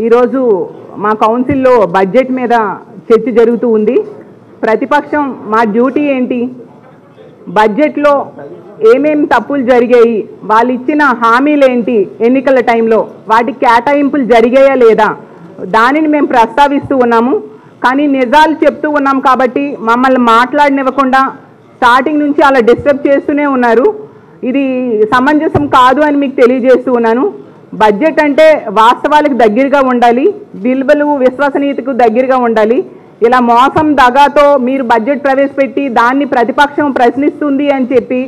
ఈరోజు మా కౌన్సిల్లో బడ్జెట్ మీద చర్చ జరుగుతూ ఉంది. ప్రతిపక్షం మా డ్యూటీ ఏంటి, బడ్జెట్లో ఏమేం తప్పులు జరిగాయి, వాళ్ళు ఇచ్చిన హామీలు ఏంటి, ఎన్నికల టైంలో వాటి కేటాయింపులు జరిగాయా లేదా దానిని మేము ప్రస్తావిస్తూ ఉన్నాము. కానీ నిజాలు చెప్తూ ఉన్నాం కాబట్టి మమ్మల్ని మాట్లాడనివ్వకుండా స్టార్టింగ్ నుంచి అలా డిస్టర్బ్ చేస్తూనే ఉన్నారు. ఇది సమంజసం కాదు అని మీకు తెలియజేస్తూ ఉన్నాను. బడ్జెట్ అంటే వాస్తవాలకు దగ్గరగా ఉండాలి, విలువలు విశ్వసనీయతకు దగ్గరగా ఉండాలి. ఇలా మోసం దగాతో మీరు బడ్జెట్ ప్రవేశపెట్టి దాన్ని ప్రతిపక్షం ప్రశ్నిస్తుంది అని చెప్పి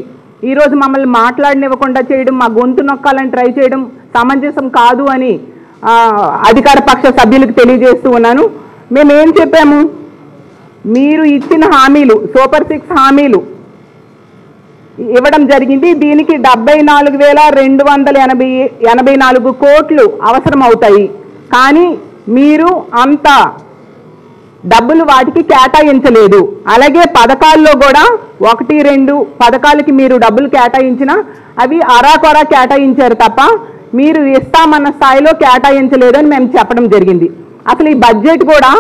ఈరోజు మమ్మల్ని మాట్లాడనివ్వకుండా చేయడం, మా గొంతు నొక్కాలని ట్రై చేయడం సమంజసం కాదు అని అధికార పక్ష సభ్యులకు తెలియజేస్తూ ఉన్నాను. మేమేం చెప్పాము, మీరు ఇచ్చిన హామీలు సూపర్ 6 హామీలు ఇవ్వడం జరిగింది. దీనికి 74,284 కోట్లు అవసరం అవుతాయి. కానీ మీరు అంత డబ్బులు వాటికి కేటాయించలేదు. అలాగే పథకాల్లో కూడా 1-2 పథకాలకి మీరు డబ్బులు కేటాయించినా అవి అరాకొరా కేటాయించారు తప్ప మీరు ఇస్తామన్న స్థాయిలో కేటాయించలేదని మేము చెప్పడం జరిగింది. అసలు ఈ బడ్జెట్ కూడా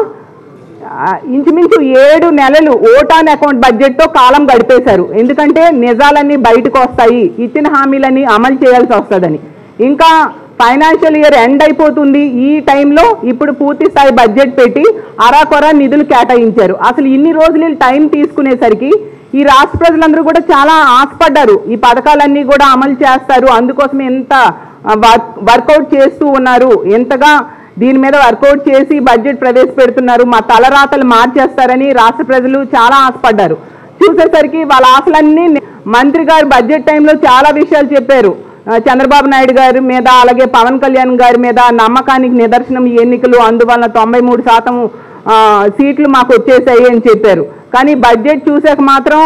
ఇంచుమించు 7 నెలలు ఓట్ ఆన్ అకౌంట్ బడ్జెట్తో కాలం గడిపేశారు. ఎందుకంటే నిజాలన్నీ బయటకు వస్తాయి, ఇచ్చిన హామీలన్నీ అమలు చేయాల్సి వస్తుందని. ఇంకా ఫైనాన్షియల్ ఇయర్ ఎండ్ అయిపోతుంది. ఈ టైంలో ఇప్పుడు పూర్తి స్థాయి బడ్జెట్ పెట్టి అరాకొరా నిధులు కేటాయించారు. అసలు ఇన్ని రోజులు టైం తీసుకునేసరికి ఈ రాష్ట్ర ప్రజలందరూ కూడా చాలా ఆశపడ్డారు, ఈ పథకాలన్నీ కూడా అమలు చేస్తారు, అందుకోసం ఎంత వర్కౌట్ చేస్తూ ఉన్నారు, ఎంతగా దీని మీద వర్కౌట్ చేసి బడ్జెట్ ప్రవేశపెడుతున్నారు, మా తలరాతలు మార్చేస్తారని రాష్ట్ర ప్రజలు చాలా ఆశపడ్డారు. చూసేసరికి వాళ్ళ ఆశలన్నీ మంత్రి గారు బడ్జెట్ టైంలో చాలా విషయాలు చెప్పారు. చంద్రబాబు నాయుడు గారి మీద అలాగే పవన్ కళ్యాణ్ గారి మీద నమ్మకానికి నిదర్శనం ఈ ఎన్నికలు, అందువలన 93% సీట్లు మాకు వచ్చేసాయి అని చెప్పారు. కానీ బడ్జెట్ చూసాక మాత్రం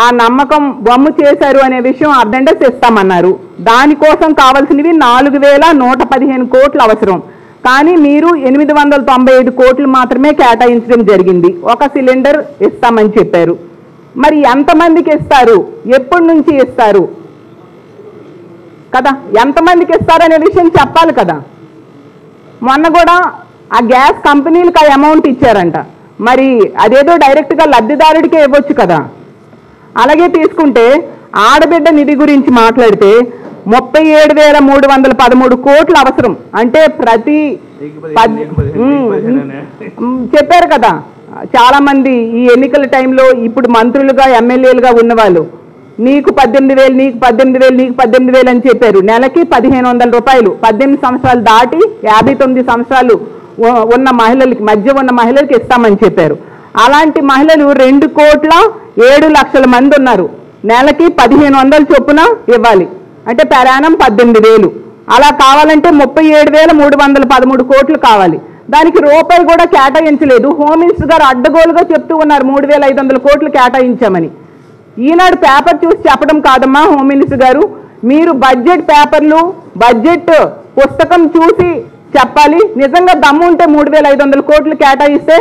ఆ నమ్మకం బొమ్ము చేశారు అనే విషయం అర్ధండస్ ఇస్తామన్నారు. దానికోసం కావాల్సినవి 4,115 కోట్లు అవసరం. కానీ మీరు 895 కోట్లు మాత్రమే కేటాయించడం జరిగింది. ఒక సిలిండర్ ఇస్తామని చెప్పారు. మరి ఎంతమందికి ఇస్తారు, ఎప్పటి నుంచి ఇస్తారు కదా, ఎంతమందికి ఇస్తారనే విషయం చెప్పాలి కదా. మొన్న కూడా ఆ గ్యాస్ కంపెనీలకు ఆ అమౌంట్ ఇచ్చారంట, మరి అదేదో డైరెక్ట్గా లబ్ధిదారుడికే ఇవ్వచ్చు కదా. అలాగే తీసుకుంటే ఆడబిడ్డ నిధి గురించి మాట్లాడితే 37,313 కోట్లు అవసరం. అంటే ప్రతి చెప్పారు కదా చాలా మంది ఈ ఎన్నికల టైంలో ఇప్పుడు మంత్రులుగా ఎమ్మెల్యేలుగా ఉన్నవాళ్ళు, నీకు 18,000 నీకు 18,000 నీకు 18,000 అని చెప్పారు. నెలకి 1,500 రూపాయలు 18 సంవత్సరాలు దాటి 59 సంవత్సరాలు ఉన్న మహిళలకి, మధ్య ఉన్న మహిళలకి ఇస్తామని చెప్పారు. అలాంటి మహిళలు 2,07,00,000 మంది ఉన్నారు. నెలకి 1,500 చొప్పున ఇవ్వాలి, అంటే పెరానం 18,000. అలా కావాలంటే 37,313 కోట్లు కావాలి. దానికి రూపాయి కూడా కేటాయించలేదు. హోమ్ మినిస్టర్ గారు అడ్డగోలుగా చెప్తూ ఉన్నారు 3,500 కోట్లు కేటాయించామని. ఈనాడు పేపర్ చూసి చెప్పడం కాదమ్మా హోమ్ మినిస్టర్ గారు, మీరు బడ్జెట్ పేపర్లు బడ్జెట్ పుస్తకం చూసి చెప్పాలి. నిజంగా దమ్ము ఉంటే 3,500 కోట్లు కేటాయిస్తే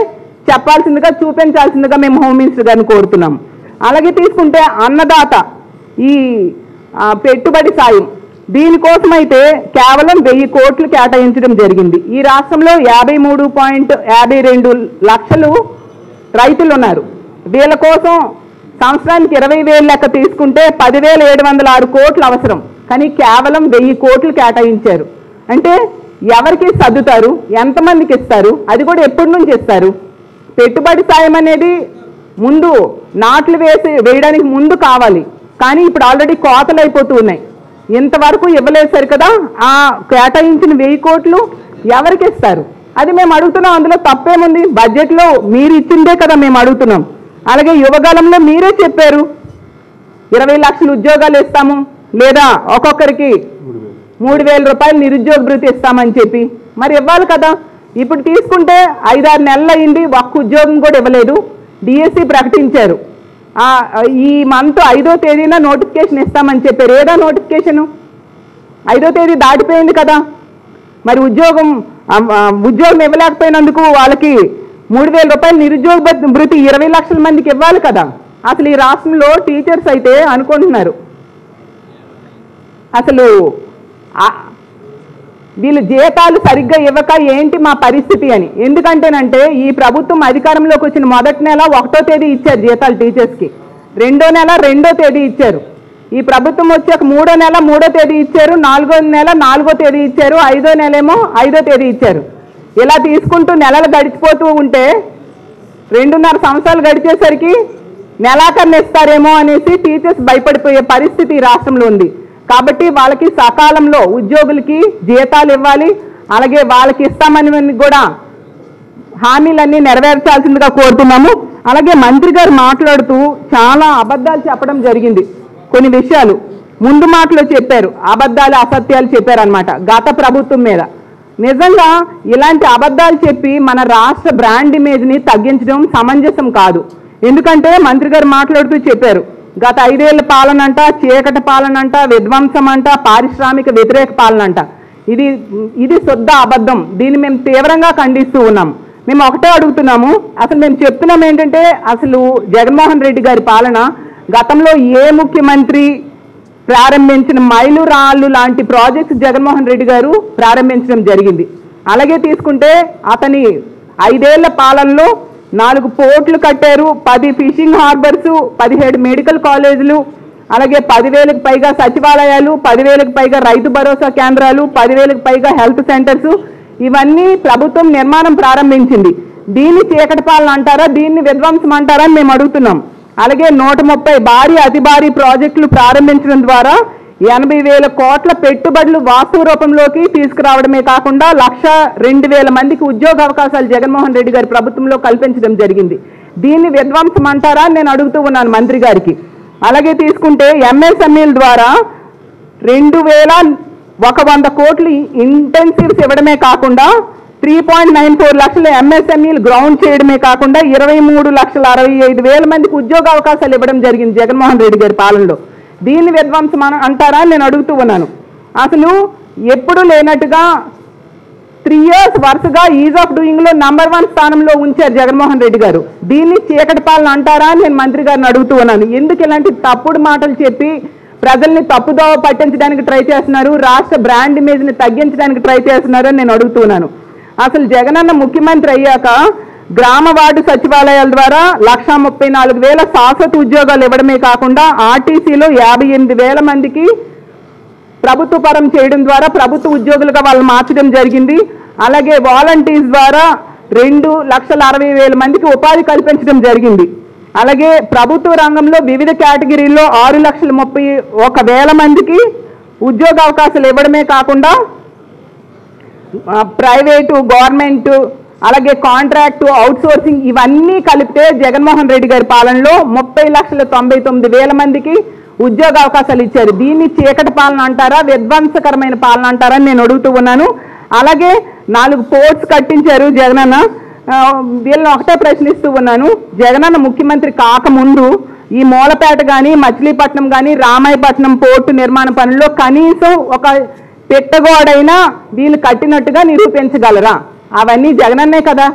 చెప్పాల్సిందిగా, చూపించాల్సిందిగా మేము హోమ్ మినిస్టర్ గారిని కోరుతున్నాం. అలాగే తీసుకుంటే అన్నదాత ఈ పెట్టుబడి సాయం, దీనికోసమైతే కేవలం 1,000 కోట్లు కేటాయించడం జరిగింది. ఈ రాష్ట్రంలో 53.52 లక్షలు రైతులు ఉన్నారు. వీళ్ళ కోసం సంవత్సరానికి 20,000 లెక్క తీసుకుంటే 10,706 కోట్లు అవసరం. కానీ కేవలం 1,000 కోట్లు కేటాయించారు. అంటే ఎవరికి సర్దుతారు, ఎంతమందికి ఇస్తారు, అది కూడా ఎప్పటి నుంచి ఇస్తారు? పెట్టుబడి సాయం అనేది ముందు నాట్లు వేయడానికి ముందు కావాలి. కానీ ఇప్పుడు ఆల్రెడీ కోతలు అయిపోతూ ఉన్నాయి, ఇంతవరకు ఇవ్వలేదు సరి కదా. ఆ కేటాయించిన 1,000 కోట్లు ఎవరికి ఇస్తారు? అది మేము అడుగుతున్నాం. అందులో తప్పేముంది? బడ్జెట్లో మీరు ఇచ్చిందే కదా మేము అడుగుతున్నాం. అలాగే యువగలంలో మీరే చెప్పారు 20 లక్షల ఉద్యోగాలు ఇస్తాము, లేదా ఒక్కొక్కరికి 3,000 రూపాయలు నిరుద్యోగ భృతి ఇస్తామని చెప్పి మరి ఇవ్వాలి కదా. ఇప్పుడు తీసుకుంటే 5-6 నెలలు అయింది, ఒక్క ఉద్యోగం కూడా ఇవ్వలేదు. డిఎస్సి ప్రకటించారు, ఈ మంత్ 5వ తేదీన నోటిఫికేషన్ ఇస్తామని చెప్పారు. ఏదా నోటిఫికేషను? 5వ తేదీ దాటిపోయింది కదా. మరి ఉద్యోగం ఇవ్వలేకపోయినందుకు వాళ్ళకి 3,000 రూపాయలు నిరుద్యోగ భృతి 20 లక్షల మందికి ఇవ్వాలి కదా. అసలు ఈ రాష్ట్రంలో టీచర్స్ అయితే అనుకుంటున్నారు అసలు వీళ్ళు జీతాలు సరిగ్గా ఇవ్వక ఏంటి మా పరిస్థితి అని. ఎందుకంటేనంటే ఈ ప్రభుత్వం అధికారంలోకి వచ్చిన మొదటి నెల 1వ తేదీ ఇచ్చారు జీతాలు టీచర్స్కి, 2వ నెల 2వ తేదీ ఇచ్చారు, ఈ ప్రభుత్వం వచ్చాక 3వ నెల 3వ తేదీ ఇచ్చారు, 4వ నెల 4వ తేదీ ఇచ్చారు, 5వ నెల ఏమో 5వ తేదీ ఇచ్చారు. ఇలా తీసుకుంటూ నెలలు గడిచిపోతూ ఉంటే 2.5 సంవత్సరాలు గడిచేసరికి నెలాఖరున ఇస్తారేమో అనేసి టీచర్స్ భయపడిపోయే పరిస్థితి ఈ రాష్ట్రంలో ఉంది. కాబట్టి వాళ్ళకి సకాలంలో ఉద్యోగులకి జీతాలు ఇవ్వాలి, అలాగే వాళ్ళకి ఇస్తామని కూడా హామీలన్నీ నెరవేర్చాల్సిందిగా కోరుతున్నాము. అలాగే మంత్రి గారు మాట్లాడుతూ చాలా అబద్ధాలు చెప్పడం జరిగింది. కొన్ని విషయాలు ముందు మాటలో చెప్పారు, అబద్ధాలు అసత్యాలు చెప్పారనమాట గత ప్రభుత్వం మీద. నిజంగా ఇలాంటి అబద్ధాలు చెప్పి మన రాష్ట్ర బ్రాండ్ ఇమేజ్ని తగ్గించడం సమంజసం కాదు. ఎందుకంటే మంత్రి గారు మాట్లాడుతూ చెప్పారు, గత 5 ఏళ్ల పాలన అంట, చీకటి పాలన అంట, విధ్వంసం అంట, పారిశ్రామిక వ్యతిరేక పాలన అంట. ఇది శుద్ధ అబద్ధం. దీన్ని మేము తీవ్రంగా ఖండిస్తూ ఉన్నాం. మేము ఒకటే అడుగుతున్నాము, అసలు మేము చెప్తున్నాం ఏంటంటే అసలు జగన్మోహన్ రెడ్డి గారి పాలన గతంలో ఏ ముఖ్యమంత్రి ప్రారంభించిన మైలురాళ్ళు లాంటి ప్రాజెక్ట్స్ జగన్మోహన్ రెడ్డి గారు ప్రారంభించడం జరిగింది. అలాగే తీసుకుంటే అతని 5 ఏళ్ల పాలనలో 4 పోర్ట్లు కట్టారు, 10 ఫిషింగ్ హార్బర్సు, 17 మెడికల్ కాలేజీలు, అలాగే 10,000కు పైగా సచివాలయాలు, 10,000కు పైగా రైతు భరోసా కేంద్రాలు, 10,000కు పైగా హెల్త్ సెంటర్స్, ఇవన్నీ ప్రభుత్వం నిర్మాణం ప్రారంభించింది. దీన్ని చీకటి పాలన అంటారా, దీన్ని విధ్వంసం అంటారా అని మేము అడుగుతున్నాం. అలాగే 130 భారీ అతి భారీ ప్రాజెక్టులు ప్రారంభించడం ద్వారా 80,000 కోట్ల పెట్టుబడులు వాస్తవ రూపంలోకి తీసుకురావడమే కాకుండా 1,02,000 మందికి ఉద్యోగ అవకాశాలు జగన్మోహన్ రెడ్డి గారి ప్రభుత్వంలో కల్పించడం జరిగింది. దీన్ని విధ్వంసం అంటారా అని నేను అడుగుతూ ఉన్నాను మంత్రి గారికి. అలాగే తీసుకుంటే ఎంఎస్ఎంఈల ద్వారా 2,100 కోట్లు ఇంటెన్సివ్స్ ఇవ్వడమే కాకుండా 3.94 లక్షల ఎంఎస్ఎంఈలు గ్రౌండ్ చేయడమే కాకుండా 23,65,000 మందికి ఉద్యోగ అవకాశాలు ఇవ్వడం జరిగింది జగన్మోహన్ రెడ్డి గారి పాలనలో. దీన్ని విధ్వంసం అంటారా అని నేను అడుగుతూ ఉన్నాను. అసలు ఎప్పుడు లేనట్టుగా 3 years వరుసగా ఈజ్ ఆఫ్ డూయింగ్లో నంబర్ 1 స్థానంలో ఉంచారు జగన్మోహన్ రెడ్డి గారు. దీన్ని చీకటి పాలన అంటారా అని నేను మంత్రి గారిని అడుగుతూ ఉన్నాను. ఎందుకు ఇలాంటి తప్పుడు మాటలు చెప్పి ప్రజల్ని తప్పుదోవ పట్టించడానికి ట్రై చేస్తున్నారు, రాష్ట్ర బ్రాండ్ ఇమేజ్ని తగ్గించడానికి ట్రై చేస్తున్నారు అని నేను అడుగుతూ ఉన్నాను. అసలు జగనన్న ముఖ్యమంత్రి అయ్యాక గ్రామ వార్డు సచివాలయాల ద్వారా 1,34,000 శాశ్వత ఉద్యోగాలు ఇవ్వడమే కాకుండా ఆర్టీసీలో 58,000 మందికి ప్రభుత్వ పరం చేయడం ద్వారా ప్రభుత్వ ఉద్యోగులుగా వాళ్ళు మార్చడం జరిగింది. అలాగే వాలంటీర్స్ ద్వారా 2,60,000 మందికి ఉపాధి కల్పించడం జరిగింది. అలాగే ప్రభుత్వ రంగంలో వివిధ కేటగిరీల్లో 6,31,000 మందికి ఉద్యోగ అవకాశాలు ఇవ్వడమే కాకుండా ప్రైవేటు, గవర్నమెంట్, అలాగే కాంట్రాక్టు, అవుట్సోర్సింగ్ ఇవన్నీ కలిపితే జగన్మోహన్ రెడ్డి గారి పాలనలో 30,99,000 మందికి ఉద్యోగ అవకాశాలు ఇచ్చారు. దీన్ని చీకటి పాలన అంటారా, విధ్వంసకరమైన పాలన అంటారా అని నేను అడుగుతూ ఉన్నాను. అలాగే 4 పోర్ట్స్ కట్టించారు జగనన్న. వీళ్ళని ఒకటే ప్రశ్నిస్తూ ఉన్నాను, జగనన్న ముఖ్యమంత్రి కాకముందు ఈ మూలపేట కానీ, మచిలీపట్నం కానీ, రామాయపట్నం పోర్టు నిర్మాణ పనుల్లో కనీసం ఒక పెట్టగోడైనా వీళ్ళు కట్టినట్టుగా నిరూపించగలరా? అవన్నీ జగనన్నే కదా.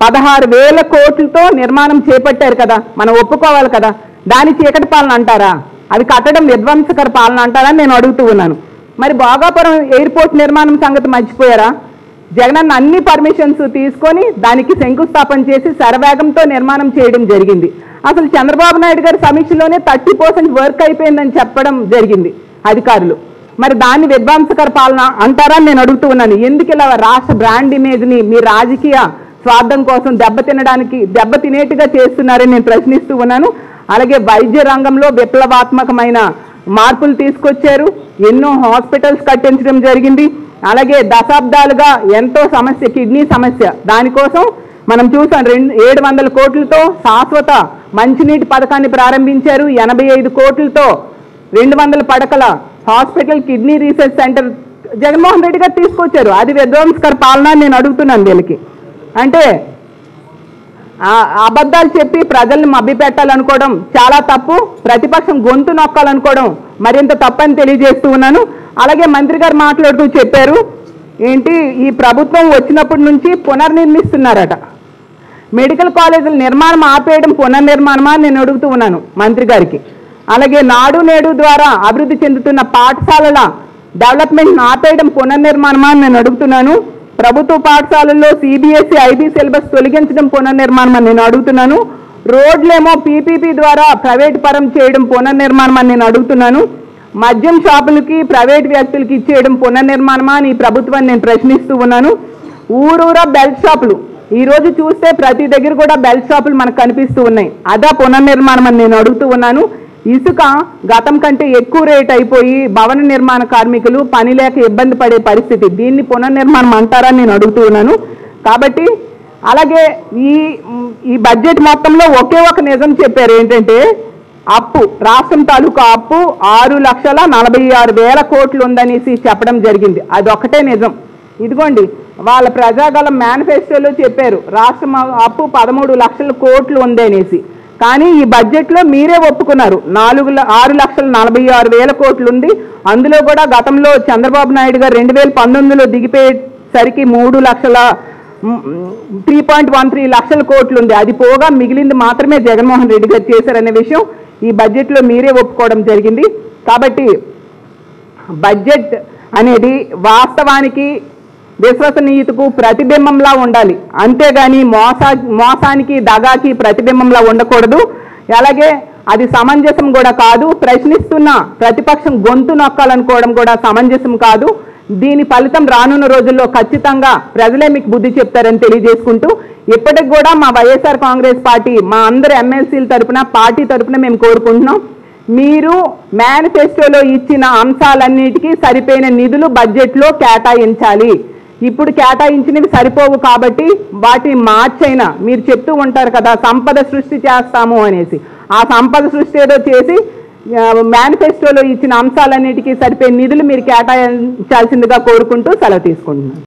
16,000 కోట్లతో నిర్మాణం చేపట్టారు కదా, మనం ఒప్పుకోవాలి కదా. దాని చీకటి పాలన అంటారా, అది కట్టడం విధ్వంసకర పాలన అంటారా నేను అడుగుతూ ఉన్నాను. మరి భోగాపురం ఎయిర్పోర్ట్ నిర్మాణం సంగతి మర్చిపోయారా? జగనన్న అన్ని పర్మిషన్స్ తీసుకొని దానికి శంకుస్థాపన చేసి శరవేగంతో నిర్మాణం చేయడం జరిగింది. అసలు చంద్రబాబు నాయుడు గారి సమీక్షలోనే 30% వర్క్ అయిపోయిందని చెప్పడం జరిగింది అధికారులు. మరి దాన్ని విధ్వంసకర పాలన అంటారా నేను అడుగుతూ ఉన్నాను. ఎందుకు ఇలా రాష్ట్ర బ్రాండ్ ఇమేజ్ని మీ రాజకీయ స్వార్థం కోసం దెబ్బతినేట్టుగా చేస్తున్నారని నేను ప్రశ్నిస్తూ ఉన్నాను. అలాగే వైద్య రంగంలో విప్లవాత్మకమైన మార్పులు తీసుకొచ్చారు, ఎన్నో హాస్పిటల్స్ కట్టించడం జరిగింది. అలాగే దశాబ్దాలుగా ఎంతో సమస్య, కిడ్నీ సమస్య, దానికోసం మనం చూసాం 700 కోట్లతో శాశ్వత మంచినీటి పథకాన్ని ప్రారంభించారు. 85 కోట్లతో 200 పడకల hospital, kidney research centre Jaganmohan Reddy గారు తీసుకొచ్చారు. అది విధ్వంసకర పాలన నేను అడుగుతున్నాను. వీళ్ళకి అంటే అబద్ధాలు చెప్పి ప్రజల్ని మభ్యపెట్టాలనుకోవడం చాలా తప్పు, ప్రతిపక్షం గొంతు నొక్కాలనుకోవడం మరింత తప్పని తెలియజేస్తూ ఉన్నాను. అలాగే మంత్రి గారు మాట్లాడుతూ చెప్పారు, ఏంటి ఈ ప్రభుత్వం వచ్చినప్పటి నుంచి పునర్నిర్మిస్తున్నారట. మెడికల్ కాలేజీల నిర్మాణం ఆపేయడం పునర్నిర్మాణమా నేను అడుగుతూ ఉన్నాను మంత్రి గారికి. అలాగే నాడు నేడు ద్వారా అభివృద్ధి చెందుతున్న పాఠశాలల డెవలప్మెంట్ ఆపేయడం పునర్నిర్మాణమా అని నేను అడుగుతున్నాను. ప్రభుత్వ పాఠశాలల్లో సిబిఎస్ఈ ఐబీ సిలబస్ తొలగించడం పునర్నిర్మాణం అని నేను అడుగుతున్నాను. రోడ్లేమో పీపీపీ ద్వారా ప్రైవేట్ పరం చేయడం పునర్నిర్మాణం అని నేను అడుగుతున్నాను. మద్యం షాపులకి ప్రైవేట్ వ్యక్తులకి ఇచ్చేయడం పునర్నిర్మాణమా అని ఈ ప్రభుత్వాన్ని నేను ప్రశ్నిస్తూ ఉన్నాను. ఊరూరా బెల్ట్ షాపులు ఈరోజు చూస్తే ప్రతి దగ్గర కూడా బెల్ట్ షాపులు మనకు కనిపిస్తూ ఉన్నాయి. అదా పునర్నిర్మాణం అని నేను అడుగుతూ ఉన్నాను. ఇసుక గతం కంటే ఎక్కువ రేట్ అయిపోయి భవన నిర్మాణ కార్మికులు పని లేక ఇబ్బంది పడే పరిస్థితి, దీన్ని పునర్నిర్మాణం అంటారని నేను అడుగుతూ ఉన్నాను. కాబట్టి అలాగే ఈ బడ్జెట్ మొత్తంలో ఒకే ఒక నిజం చెప్పారు, ఏంటంటే అప్పు, రాష్ట్రం తాలూకా అప్పు 6,46,000 కోట్లు ఉందనేసి చెప్పడం జరిగింది. అదొక్కటే నిజం. ఇదిగోండి వాళ్ళ ప్రజాగలం మేనిఫెస్టోలో చెప్పారు రాష్ట్రం అప్పు 13 లక్షల కోట్లు ఉంది అనేసి. కానీ ఈ బడ్జెట్లో మీరే ఒప్పుకున్నారు 6,46,000 కోట్లు ఉంది. అందులో కూడా గతంలో చంద్రబాబు నాయుడు గారు 2019లో దిగిపోయేసరికి 3.13 లక్షల కోట్లు ఉంది. అది పోగా మిగిలింది మాత్రమే జగన్మోహన్ రెడ్డి గారు చేశారనే విషయం ఈ బడ్జెట్లో మీరే ఒప్పుకోవడం జరిగింది. కాబట్టి బడ్జెట్ అనేది వాస్తవానికి విశ్వసనీయతకు ప్రతిబింబంలా ఉండాలి, అంతేగాని మోసానికి దగాకి ప్రతిబింబంలా ఉండకూడదు. అలాగే అది సమంజసం కూడా కాదు. ప్రశ్నిస్తున్న ప్రతిపక్షం గొంతు నొక్కాలనుకోవడం కూడా సమంజసం కాదు. దీని ఫలితం రానున్న రోజుల్లో ఖచ్చితంగా ప్రజలే మీకు బుద్ధి చెప్తారని తెలియజేసుకుంటూ, ఇప్పటికి కూడా మా వైఎస్ఆర్ కాంగ్రెస్ పార్టీ మా అందరు ఎమ్మెల్సీల తరఫున పార్టీ తరఫున మేము కోరుకుంటున్నాం, మీరు మేనిఫెస్టోలో ఇచ్చిన అంశాలన్నిటికీ సరిపోయిన నిధులు బడ్జెట్లో కేటాయించాలి. ఇప్పుడు కేటాయించినవి సరిపోవు కాబట్టి వాటిని మార్చైనా, మీరు చెప్తూ ఉంటారు కదా సంపద సృష్టి చేస్తాము అనేసి, ఆ సంపద సృష్టి ఏదో చేసి మేనిఫెస్టోలో ఇచ్చిన అంశాలన్నిటికీ సరిపోయే నిధులు మీరు కేటాయించాల్సిందిగా కోరుకుంటూ సెలవు తీసుకుంటున్నాను.